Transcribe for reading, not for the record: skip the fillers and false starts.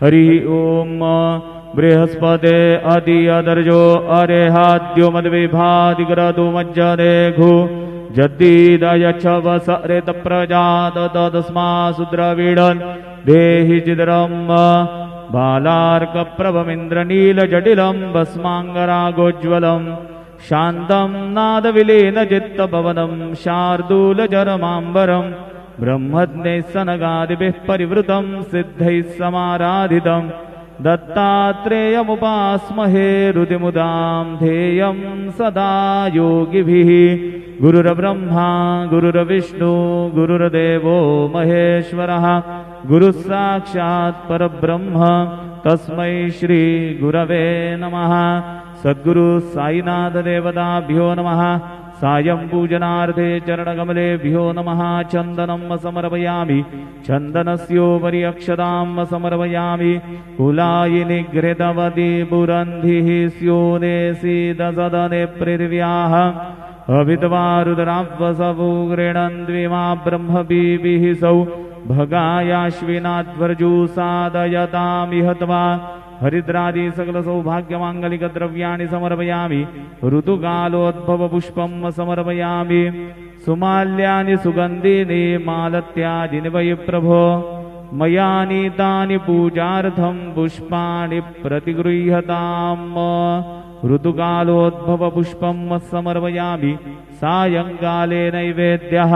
हरि ओम बृहस्पते अदि अदर्जो अरेहाद्यो मद्विभादिग्रदो मज्जनेघु जद्दीदयच्छवसरेत प्रजात तस्मासु द्रविडन् देहि चिद्रम् बालार्कप्रभमिन्द्रनीलजटिलं भस्माङ्गरागोज्ज्वलम् शान्तं नादविलीन चित्तभवनं शार्दूलजरमाम्बरम् ब्रह्मज्ञैः सनगादिभिः परिवृतं सिद्धैः समाराधितं दत्तात्रेयमुपास्महे हृदिमुदां ध्येयं सदा योगिभिः गुरुर्ब्रह्मा गुरुर्विष्णु गुरुर्देवो महेश्वरः गुरुः साक्षात् परब्रह्म तस्मै श्री गुरवे नमः। सद्गुरु साईनाथ देवताभ्यो नमः। सायं पूजनार्थे चरणकमलेभ्यो नमः। चन्दनं समर्पयामि चन्दनस्योपरि अक्षतां समर्पयामि कुलायिनि घृतवती पुरन्धिः स्योने सीदसदने पृथिव्याः अभिद्वारुद्रावसवो गृणन् द्विमा ब्रह्मभिः सौ भगायाश्विनाध्वर्जु सादयतामिह त्वा हरिद्रादि सकल सौभाग्यमांगलिक द्रव्याणि समर्पयामि ऋतुकालोद्भव समर्पयामि सुमाल्यानि सुगन्धिनि मालत्यादिनि वै प्रभो मया नीतानि पूजार्थं पुष्पाणि प्रतिगृह्यताम् ऋतुकालोद्भव समर्पयामि सायंकाले नैवेद्यः